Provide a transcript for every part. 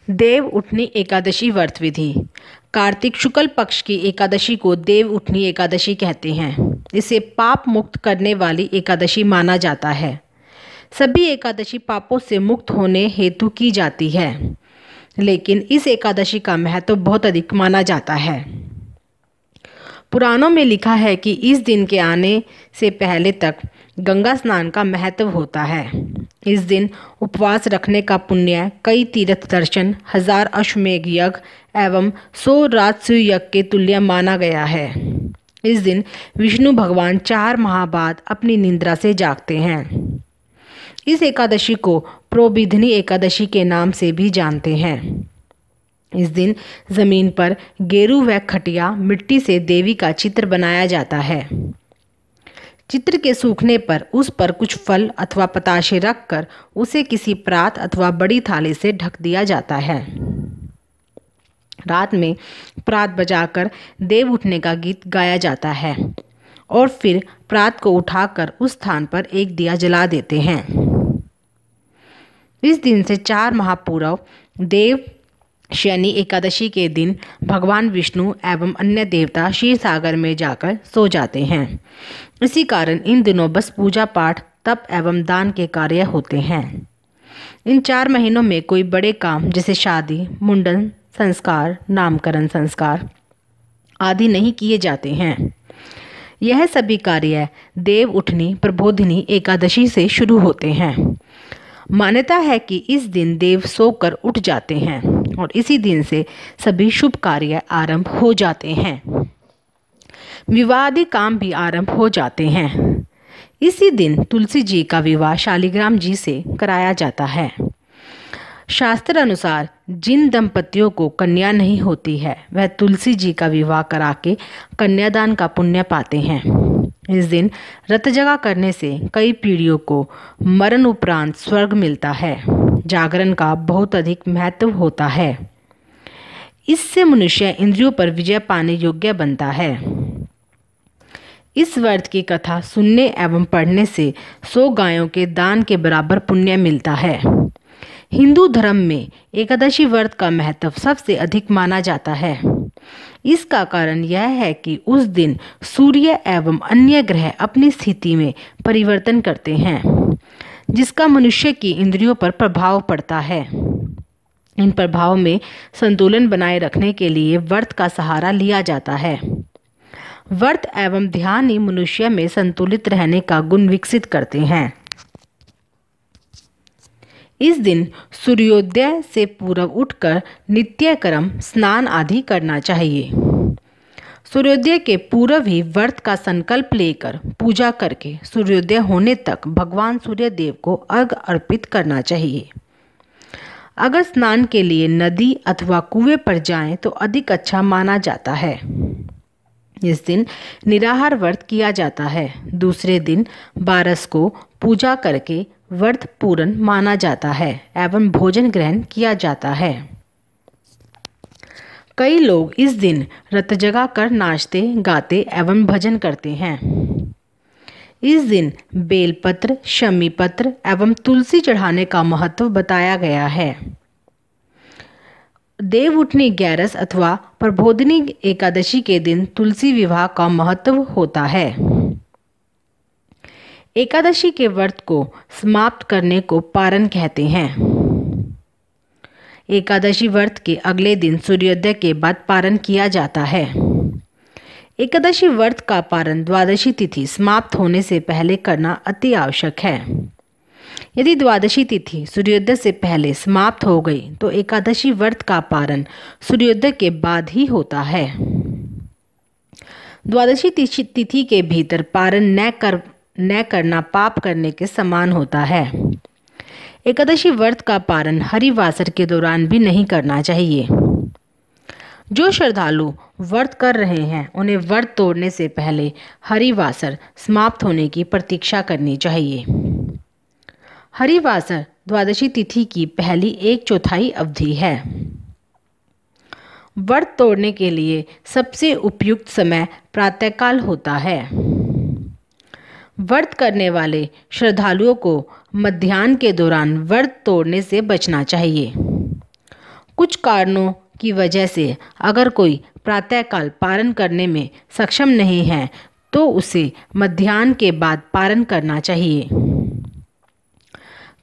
देव उठनी एकादशी व्रत विधि। कार्तिक शुक्ल पक्ष की एकादशी को देव उठनी एकादशी कहते हैं। इसे पाप मुक्त करने वाली एकादशी माना जाता है। सभी एकादशी पापों से मुक्त होने हेतु की जाती है, लेकिन इस एकादशी का महत्व बहुत अधिक माना जाता है। पुराणों में लिखा है कि इस दिन के आने से पहले तक गंगा स्नान का महत्व होता है। इस दिन उपवास रखने का पुण्य कई तीर्थ दर्शन, 1000 अश्वमेघ यज्ञ एवं 100 राजसूय यज्ञ के तुल्य माना गया है। इस दिन विष्णु भगवान 4 माह बाद अपनी निद्रा से जागते हैं। इस एकादशी को प्रोबिधनी एकादशी के नाम से भी जानते हैं। इस दिन जमीन पर गेरू व खटिया मिट्टी से देवी का चित्र बनाया जाता है। चित्र के सूखने पर उस पर कुछ फल अथवा पताशे रखकर उसे किसी प्रात अथवा बड़ी थाली से ढक दिया जाता है। रात में प्रात बजाकर देव उठने का गीत गाया जाता है और फिर प्रात को उठाकर उस स्थान पर एक दिया जला देते हैं। इस दिन से 4 माह पूर्व देव शयनी एकादशी के दिन भगवान विष्णु एवं अन्य देवता क्षीर सागर में जाकर सो जाते हैं। इसी कारण इन दिनों बस पूजा पाठ, तप एवं दान के कार्य होते हैं। इन 4 महीनों में कोई बड़े काम जैसे शादी, मुंडन संस्कार, नामकरण संस्कार आदि नहीं किए जाते हैं। यह सभी कार्य देव उठनी प्रबोधिनी एकादशी से शुरू होते हैं। मान्यता है कि इस दिन देव सोकर उठ जाते हैं और इसी दिन से सभी शुभ कार्य आरंभ हो जाते हैं। विवाह आदि काम भी आरंभ हो जाते हैं। इसी दिन तुलसी जी का विवाह शालिग्राम जी से कराया जाता है। शास्त्र अनुसार जिन दंपतियों को कन्या नहीं होती है वह तुलसी जी का विवाह करा के कन्यादान का पुण्य पाते हैं। इस दिन रत जगा करने से कई पीढ़ियों को मरण उपरांत स्वर्ग मिलता है। जागरण का बहुत अधिक महत्व होता है। इससे मनुष्य इंद्रियों पर विजय पाने योग्य बनता है। इस व्रत की कथा सुनने एवं पढ़ने से 100 गायों के दान के बराबर पुण्य मिलता है। हिंदू धर्म में एकादशी व्रत का महत्व सबसे अधिक माना जाता है। इसका कारण यह है कि उस दिन सूर्य एवं अन्य ग्रह अपनी स्थिति में परिवर्तन करते हैं, जिसका मनुष्य की इंद्रियों पर प्रभाव पड़ता है। इन प्रभाव में संतुलन बनाए रखने के लिए व्रत का सहारा लिया जाता है। व्रत एवं ध्यान ही मनुष्य में संतुलित रहने का गुण विकसित करते हैं। इस दिन सूर्योदय से पूर्व उठकर नित्य कर्म, स्नान आदि करना चाहिए। सूर्योदय के पूर्व ही व्रत का संकल्प लेकर पूजा करके सूर्योदय होने तक भगवान सूर्यदेव को अर्घ्य अर्पित करना चाहिए। अगर स्नान के लिए नदी अथवा कुएं पर जाएं तो अधिक अच्छा माना जाता है। इस दिन निराहार व्रत किया जाता है। दूसरे दिन 12 को पूजा करके व्रत पूर्ण माना जाता है एवं भोजन ग्रहण किया जाता है। कई लोग इस दिन रत जगा कर नाचते, गाते एवं भजन करते हैं। इस दिन बेलपत्र, शमी पत्र एवं तुलसी चढ़ाने का महत्व बताया गया है। देव उठनी 11 अथवा प्रबोधिनी एकादशी के दिन तुलसी विवाह का महत्व होता है। एकादशी के व्रत को समाप्त करने को पारण कहते हैं। एकादशी व्रत के अगले दिन सूर्योदय के बाद पारण किया जाता है। एकादशी व्रत का पारण द्वादशी तिथि समाप्त होने से पहले करना अति आवश्यक है। यदि द्वादशी तिथि सूर्योदय से पहले समाप्त हो गई तो एकादशी व्रत का पारण सूर्योदय के बाद ही होता है। द्वादशी तिथि के भीतर पारण न करना पाप करने के समान होता है। एकादशी व्रत का पारण हरिवासर के दौरान भी नहीं करना चाहिए। जो श्रद्धालु व्रत कर रहे हैं उन्हें व्रत तोड़ने से पहले हरिवासर समाप्त होने की प्रतीक्षा करनी चाहिए। हरिवासर द्वादशी तिथि की पहली 1/4 अवधि है। व्रत तोड़ने के लिए सबसे उपयुक्त समय प्रातःकाल होता है। व्रत करने वाले श्रद्धालुओं को मध्याह्न के दौरान व्रत तोड़ने से बचना चाहिए। कुछ कारणों की वजह से अगर कोई प्रातःकाल पारण करने में सक्षम नहीं है तो उसे मध्याह्न के बाद पारण करना चाहिए।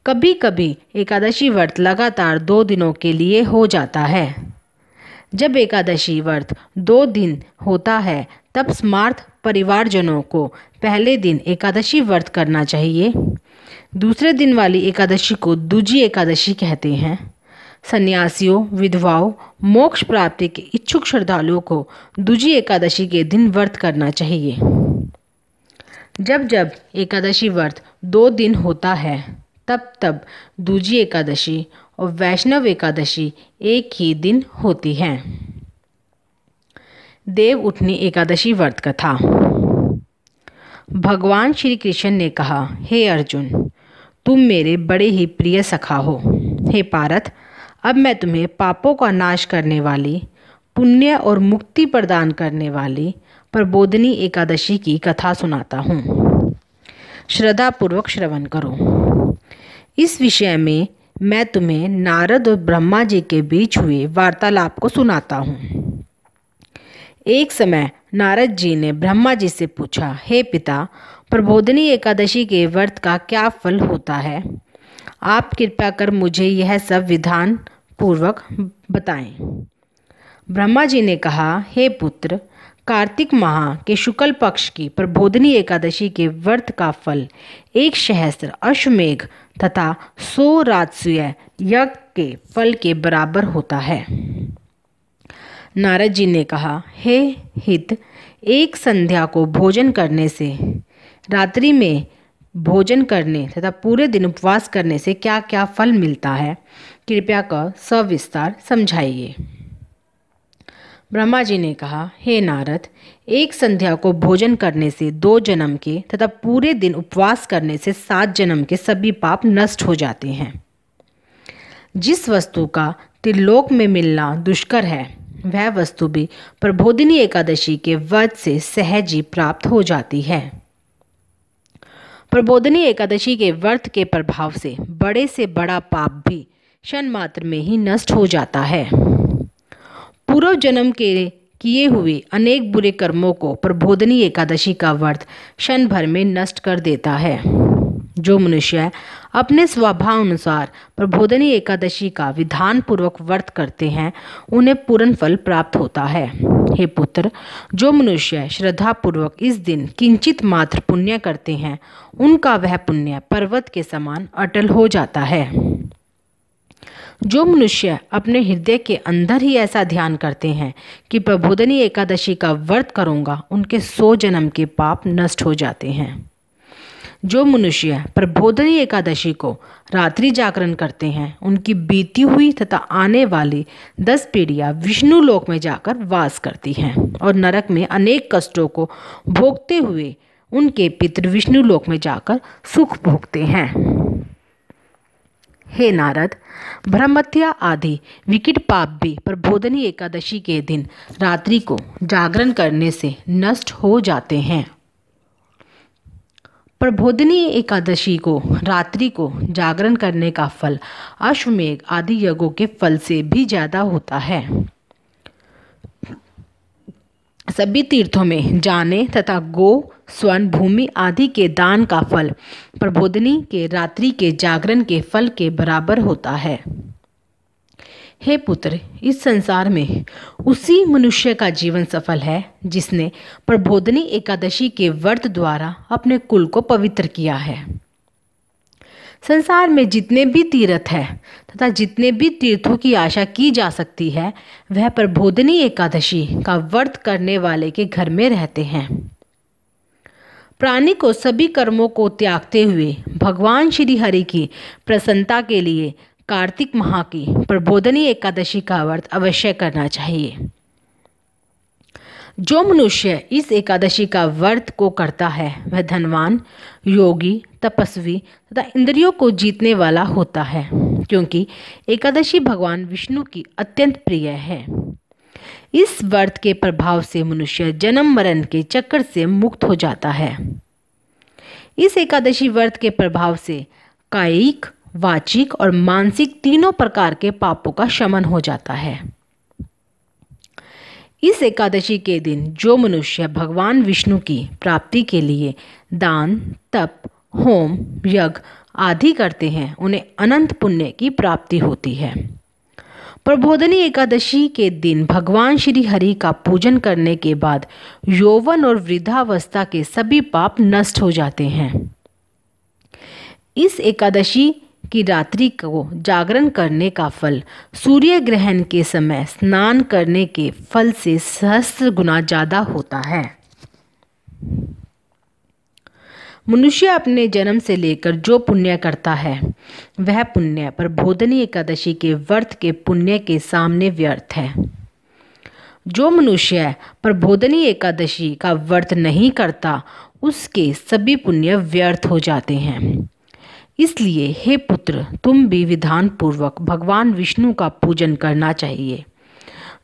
कभी कभी एकादशी व्रत लगातार 2 दिनों के लिए हो जाता है। जब एकादशी व्रत 2 दिन होता है तब स्मार्त परिवारजनों को पहले दिन एकादशी व्रत करना चाहिए। दूसरे दिन वाली एकादशी को दूजी एकादशी कहते हैं। सन्यासियों, विधवाओं, मोक्ष प्राप्ति के इच्छुक श्रद्धालुओं को दूजी एकादशी के दिन व्रत करना चाहिए। जब जब एकादशी व्रत 2 दिन होता है तब तब दूजी एकादशी और वैष्णव एकादशी एक ही दिन होती है। देव उठनी एकादशी व्रत कथा। भगवान श्री कृष्ण ने कहा, हे अर्जुन, तुम मेरे बड़े ही प्रिय सखा हो। हे पार्थ, अब मैं तुम्हें पापों का नाश करने वाली, पुण्य और मुक्ति प्रदान करने वाली प्रबोधिनी एकादशी की कथा सुनाता हूँ। श्रद्धापूर्वक श्रवण करो। इस विषय में मैं तुम्हें नारद और ब्रह्मा जी के बीच हुए वार्तालाप को सुनाता हूँ। एक समय नारद जी ने ब्रह्मा जी से पूछा, हे पिता, प्रबोधिनी एकादशी के व्रत का क्या फल होता है? आप कृपया कर मुझे यह सब विधान पूर्वक बताएं। ब्रह्मा जी ने कहा, हे पुत्र, कार्तिक माह के शुक्ल पक्ष की प्रबोधिनी एकादशी के व्रत का फल 1 सहस्त्र अश्वमेघ तथा 100 राजसूय यज्ञ के फल के बराबर होता है। नारद जी ने कहा, हे हित, एक संध्या को भोजन करने से, रात्रि में भोजन करने तथा पूरे दिन उपवास करने से क्या क्या फल मिलता है, कृपया कर सविस्तार समझाइए। ब्रह्मा जी ने कहा, हे नारद, एक संध्या को भोजन करने से 2 जन्म के तथा पूरे दिन उपवास करने से 7 जन्म के सभी पाप नष्ट हो जाते हैं। जिस वस्तु का त्रिलोक में मिलना दुष्कर है, वह वस्तु भी प्रबोधिनी एकादशी के व्रत से सहज ही प्राप्त हो जाती है। प्रबोधिनी एकादशी के व्रत के प्रभाव से बड़े से बड़ा पाप भी क्षण मात्र में ही नष्ट हो जाता है। पूर्व जन्म के किए हुए अनेक बुरे कर्मों को प्रबोधिनी एकादशी का व्रत क्षण भर में नष्ट कर देता है। जो मनुष्य अपने स्वभाव अनुसार प्रबोधिनी एकादशी का विधान पूर्वक व्रत करते हैं, उन्हें पूर्ण फल प्राप्त होता है। हे पुत्र, जो मनुष्य श्रद्धा पूर्वक इस दिन किंचित मात्र पुण्य करते हैं, उनका वह पुण्य पर्वत के समान अटल हो जाता है। जो मनुष्य अपने हृदय के अंदर ही ऐसा ध्यान करते हैं कि प्रबोधिनी एकादशी का व्रत करूंगा, उनके 100 जन्म के पाप नष्ट हो जाते हैं। जो मनुष्य प्रबोधिनी एकादशी को रात्रि जागरण करते हैं, उनकी बीती हुई तथा आने वाली 10 पीढ़ियां विष्णु लोक में जाकर वास करती हैं और नरक में अनेक कष्टों को भोगते हुए उनके पितृ विष्णु लोक में जाकर सुख भोगते हैं। हे नारद, ब्रह्महत्या आदि विकट पाप भी प्रबोधिनी एकादशी के दिन रात्रि को जागरण करने से नष्ट हो जाते हैं। प्रबोधिनी एकादशी को रात्रि को जागरण करने का फल अश्वमेघ आदि यज्ञों के फल से भी ज्यादा होता है। सभी तीर्थों में जाने तथा गो, स्वर्ण, भूमि आदि के दान का फल प्रबोधिनी के रात्रि के जागरण के फल के बराबर होता है। हे पुत्र, इस संसार में उसी मनुष्य का जीवन सफल है जिसने प्रबोधिनी एकादशी के व्रत द्वारा अपने कुल को पवित्र किया है। संसार में जितने भी तीर्थ है तथा जितने भी तीर्थों की आशा की जा सकती है, वह प्रबोधिनी एकादशी का व्रत करने वाले के घर में रहते हैं। प्राणी को सभी कर्मों को त्यागते हुए भगवान श्री हरि की प्रसन्नता के लिए कार्तिक माह की प्रबोधिनी एकादशी का व्रत अवश्य करना चाहिए। जो मनुष्य इस एकादशी का व्रत को करता है, वह धनवान, योगी, तपस्वी तथा इंद्रियों को जीतने वाला होता है, क्योंकि एकादशी भगवान विष्णु की अत्यंत प्रिय है। इस व्रत के प्रभाव से मनुष्य जन्म मरण के चक्कर से मुक्त हो जाता है। इस एकादशी व्रत के प्रभाव से कायिक, वाचिक और मानसिक तीनों प्रकार के पापों का शमन हो जाता है। इस एकादशी के दिन जो मनुष्य भगवान विष्णु की प्राप्ति के लिए दान, तप, होम, यज्ञ आदि करते हैं उन्हें अनंत पुण्य की प्राप्ति होती है। प्रबोधिनी एकादशी के दिन भगवान श्री हरि का पूजन करने के बाद यौवन और वृद्धावस्था के सभी पाप नष्ट हो जाते हैं। इस एकादशी की रात्रि को जागरण करने का फल सूर्य ग्रहण के समय स्नान करने के फल से सहस्त्र गुना ज़्यादा होता है। मनुष्य अपने जन्म से लेकर जो पुण्य करता है वह पुण्य प्रबोधिनी एकादशी के व्रत के पुण्य के सामने व्यर्थ है। जो मनुष्य प्रबोधिनी एकादशी का व्रत नहीं करता उसके सभी पुण्य व्यर्थ हो जाते हैं। इसलिए हे पुत्र, तुम भी विधान पूर्वक भगवान विष्णु का पूजन करना चाहिए।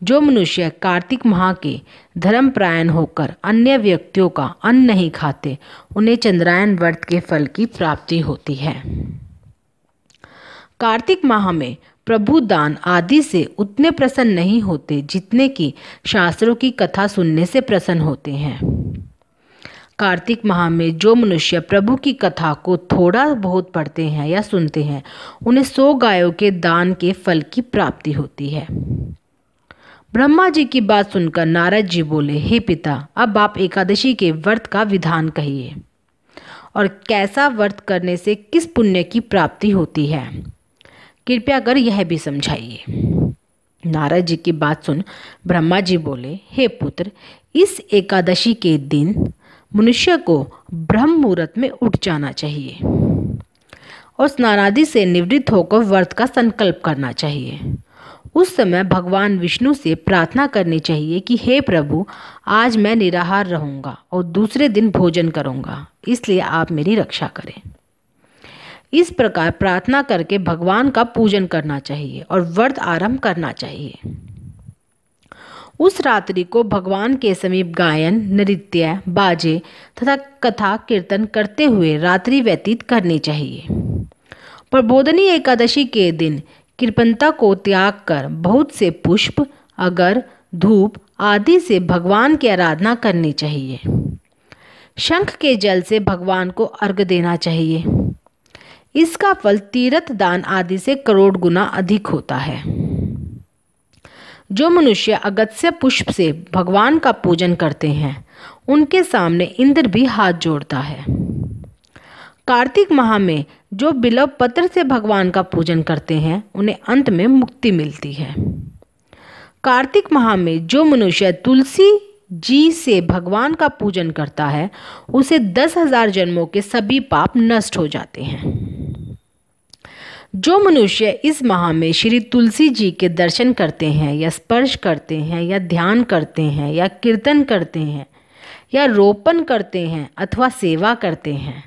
जो मनुष्य कार्तिक माह के धर्मपरायण होकर अन्य व्यक्तियों का अन्न नहीं खाते उन्हें चंद्रायन व्रत के फल की प्राप्ति होती है। कार्तिक माह में प्रभु दान आदि से उतने प्रसन्न नहीं होते जितने कि शास्त्रों की कथा सुनने से प्रसन्न होते हैं। कार्तिक माह में जो मनुष्य प्रभु की कथा को थोड़ा बहुत पढ़ते हैं या सुनते हैं उन्हें 100 गायों के दान के फल की प्राप्ति होती है। ब्रह्मा जी की बात सुनकर नारद जी बोले, हे पिता, अब आप एकादशी के व्रत का विधान कहिए और कैसा व्रत करने से किस पुण्य की प्राप्ति होती है, कृपया कर यह भी समझाइए। नारद जी की बात सुन ब्रह्मा जी बोले, हे पुत्र, इस एकादशी के दिन मनुष्य को ब्रह्म मुहूर्त में उठ जाना चाहिए और स्नानादि से निवृत्त होकर व्रत का संकल्प करना चाहिए। उस समय भगवान विष्णु से प्रार्थना करनी चाहिए कि हे प्रभु, आज मैं निराहार रहूंगा और दूसरे दिन भोजन करूंगा, इसलिए आप मेरी रक्षा करें। इस प्रकार प्रार्थना करके भगवान का पूजन करना चाहिए और व्रत आरंभ करना चाहिए। उस रात्रि को भगवान के समीप गायन, नृत्य, बाजे तथा कथा कीर्तन करते हुए रात्रि व्यतीत करनी चाहिए। प्रबोधिनी एकादशी के दिन कृपणता को त्याग कर बहुत से पुष्प, अगर, धूप आदि से भगवान की आराधना करनी चाहिए। शंख के जल से भगवान को अर्घ्य देना चाहिए। इसका फल तीर्थ दान आदि से करोड़ गुना अधिक होता है। जो मनुष्य अगस्त्य पुष्प से भगवान का पूजन करते हैं उनके सामने इंद्र भी हाथ जोड़ता है। कार्तिक माह में जो बिल्व पत्र से भगवान का पूजन करते हैं उन्हें अंत में मुक्ति मिलती है। कार्तिक माह में जो मनुष्य तुलसी जी से भगवान का पूजन करता है उसे 10,000 जन्मों के सभी पाप नष्ट हो जाते हैं। जो मनुष्य इस माह में श्री तुलसी जी के दर्शन करते हैं या स्पर्श करते हैं या ध्यान करते हैं या कीर्तन करते हैं या रोपण करते हैं अथवा सेवा करते हैं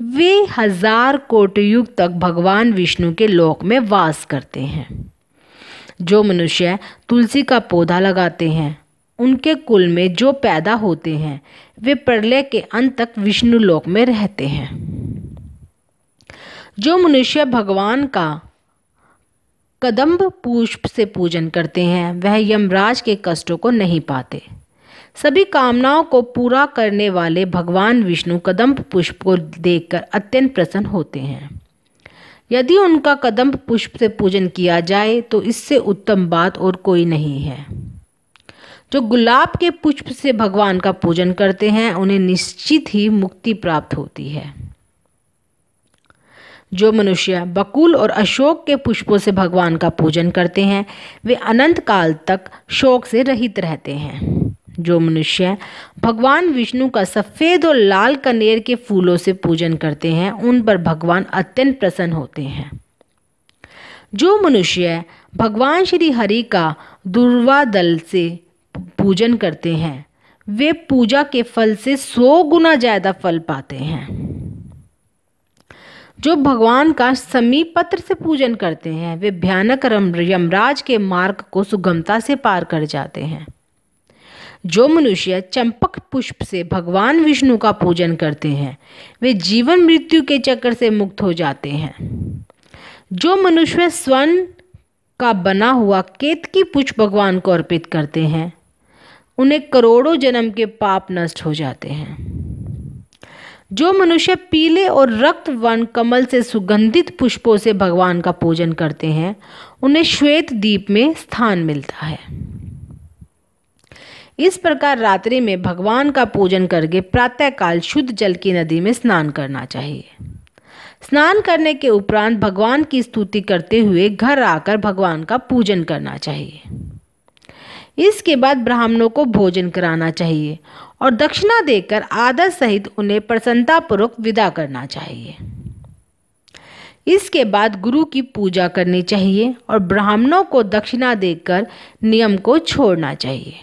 वे 1000 कोटि युग तक भगवान विष्णु के लोक में वास करते हैं। जो मनुष्य तुलसी का पौधा लगाते हैं उनके कुल में जो पैदा होते हैं वे प्रलय के अंत तक विष्णु लोक में रहते हैं। जो मनुष्य भगवान का कदम्ब पुष्प से पूजन करते हैं वह यमराज के कष्टों को नहीं पाते। सभी कामनाओं को पूरा करने वाले भगवान विष्णु कदम्ब पुष्प को देखकर अत्यंत प्रसन्न होते हैं। यदि उनका कदम्ब पुष्प से पूजन किया जाए तो इससे उत्तम बात और कोई नहीं है। जो गुलाब के पुष्प से भगवान का पूजन करते हैं उन्हें निश्चित ही मुक्ति प्राप्त होती है। जो मनुष्य बकुल और अशोक के पुष्पों से भगवान का पूजन करते हैं वे अनंत काल तक शोक से रहित रहते हैं। जो मनुष्य भगवान विष्णु का सफ़ेद और लाल कनेर के फूलों से पूजन करते हैं उन पर भगवान अत्यंत प्रसन्न होते हैं। जो मनुष्य भगवान श्री हरि का दूर्वा दल से पूजन करते हैं वे पूजा के फल से 100 गुना ज़्यादा फल पाते हैं। जो भगवान का समीप पत्र से पूजन करते हैं वे भयानक यमराज के मार्ग को सुगमता से पार कर जाते हैं। जो मनुष्य चंपक पुष्प से भगवान विष्णु का पूजन करते हैं वे जीवन मृत्यु के चक्र से मुक्त हो जाते हैं। जो मनुष्य स्वर्ण का बना हुआ केतकी पुष्प भगवान को अर्पित करते हैं उन्हें करोड़ों जन्म के पाप नष्ट हो जाते हैं। जो मनुष्य पीले और रक्त वर्ण कमल से सुगंधित पुष्पों से भगवान का पूजन करते हैं उन्हें श्वेत द्वीप में स्थान मिलता है। इस प्रकार रात्रि में भगवान का पूजन करके प्रातःकाल शुद्ध जल की नदी में स्नान करना चाहिए। स्नान करने के उपरांत भगवान की स्तुति करते हुए घर आकर भगवान का पूजन करना चाहिए। इसके बाद ब्राह्मणों को भोजन कराना चाहिए और दक्षिणा देकर आदर सहित उन्हें प्रसन्नतापूर्वक विदा करना चाहिए। इसके बाद गुरु की पूजा करनी चाहिए और ब्राह्मणों को दक्षिणा देकर नियम को छोड़ना चाहिए।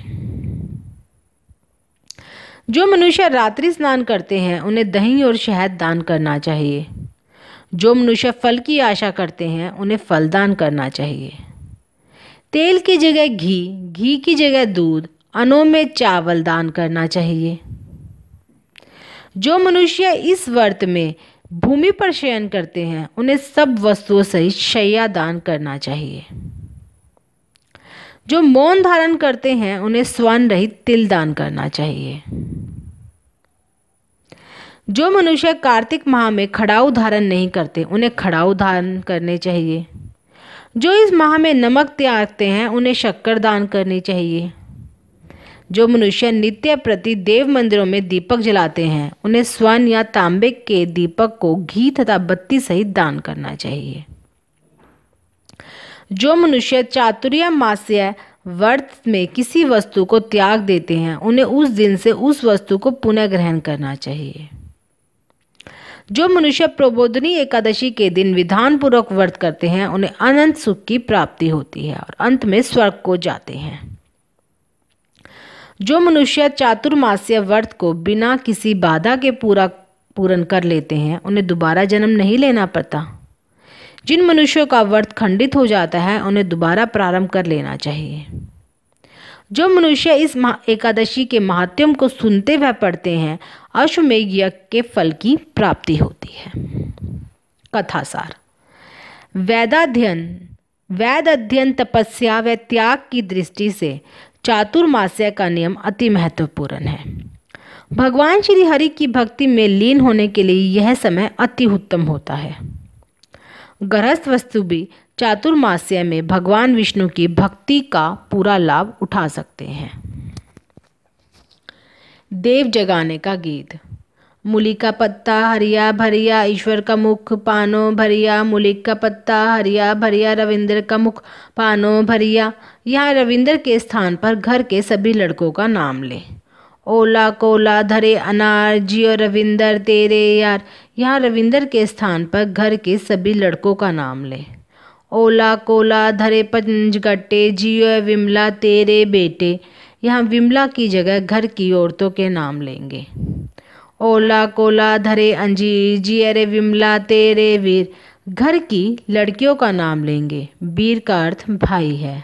जो मनुष्य रात्रि स्नान करते हैं उन्हें दही और शहद दान करना चाहिए। जो मनुष्य फल की आशा करते हैं उन्हें फल दान करना चाहिए। तेल की जगह घी, घी की जगह दूध, अन्नों में चावल दान करना चाहिए। जो मनुष्य इस व्रत में भूमि पर शयन करते हैं उन्हें सब वस्तुओं सहित शय्या दान करना चाहिए। जो मौन धारण करते हैं उन्हें स्वर्ण रहित तिल दान करना चाहिए। जो मनुष्य कार्तिक माह में खड़ाऊ धारण नहीं करते उन्हें खड़ाऊ धारण करने चाहिए। जो इस माह में नमक त्यागते हैं उन्हें शक्कर दान करनी चाहिए। जो मनुष्य नित्य प्रति देव मंदिरों में दीपक जलाते हैं उन्हें स्वर्ण या तांबे के दीपक को घी तथा बत्ती सहित दान करना चाहिए। जो मनुष्य चातुर्मास्य व्रत में किसी वस्तु को त्याग देते हैं उन्हें उस दिन से उस वस्तु को पुनः ग्रहण करना चाहिए। जो मनुष्य प्रबोधिनी एकादशी के दिन विधान पूर्वक व्रत करते हैं उन्हें अनंत सुख की प्राप्ति होती है और अंत में स्वर्ग को जाते हैं। जो मनुष्य चातुर्मास्य व्रत को बिना किसी बाधा के पूर्ण कर लेते हैं उन्हें दोबारा जन्म नहीं लेना पड़ता। जिन मनुष्यों का व्रत खंडित हो जाता है उन्हें दोबारा प्रारंभ कर लेना चाहिए। जो मनुष्य इस एकादशी के महात्म्य को सुनते व पढ़ते हैं अश्वमेध यज्ञ के फल की प्राप्ति होती है। कथासार। वेद अध्ययन तपस्या व त्याग की दृष्टि से चातुर्मास्य का नियम अति महत्वपूर्ण है। भगवान श्री हरि की भक्ति में लीन होने के लिए यह समय अति उत्तम होता है। गृहस्थ वस्तु भी चातुर्मास्य में भगवान विष्णु की भक्ति का पूरा लाभ उठा सकते हैं। देव जगाने का गीत। मूली का पत्ता हरिया भरिया ईश्वर का मुख पानो भरिया। मूली का पत्ता हरिया भरिया रविंद्र का मुख पानो भरिया। यहाँ रविंद्र के स्थान पर घर के सभी लड़कों का नाम ले। ओला कोला धरे अनार जियो रविंदर तेरे यार। यहाँ रविंदर के स्थान पर घर के सभी लड़कों का नाम ले। ओला कोला धरे पंचगट्टे जियो विमला तेरे बेटे। यहाँ विमला की जगह घर की औरतों के नाम लेंगे। ओला कोला धरे अंजीर जियो रे विमला तेरे वीर। घर की लड़कियों का नाम लेंगे। वीर का अर्थ भाई है।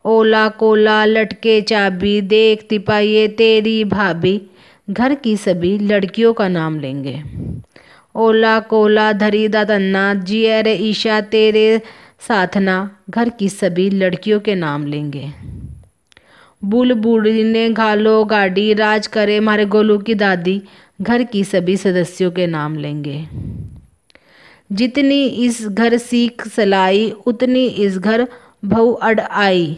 ओला कोला लटके चाबी देख तिपाइये तेरी भाभी। घर की सभी लड़कियों का नाम लेंगे। ओला कोला धरी दादन्ना जिया रे ईशा तेरे साथना। घर की सभी लड़कियों के नाम लेंगे। बुलबुड़ी ने घालो गाड़ी राज करे मारे गोलू की दादी। घर की सभी सदस्यों के नाम लेंगे। जितनी इस घर सीख सलाई उतनी इस घर भऊ अड आई।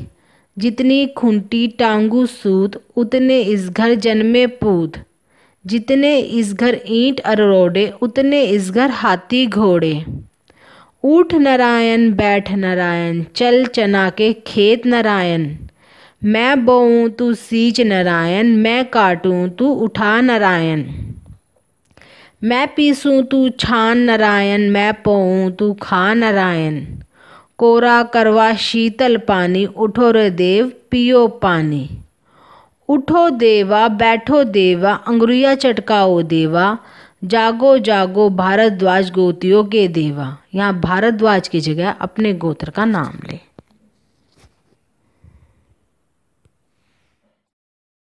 जितनी खूंटी टांगू सूत उतने इस घर जन्मे पूत। जितने इस घर ईंट अरोड़े उतने इस घर हाथी घोड़े। उठ नारायण बैठ नारायण चल चना के खेत नारायण। मैं बोऊं तू सींच नारायण मैं काटूं तू उठा नारायण। मैं पीसूं तू छान नारायण मैं पोऊं तू खा नारायण। कोरा करवा शीतल पानी उठो रे देव पियो पानी। उठो देवा बैठो देवा अंगुरिया चटकाओ देवा। जागो जागो भारद्वाज गोतियों के देवा। यहाँ भारद्वाज की जगह अपने गोत्र का नाम ले।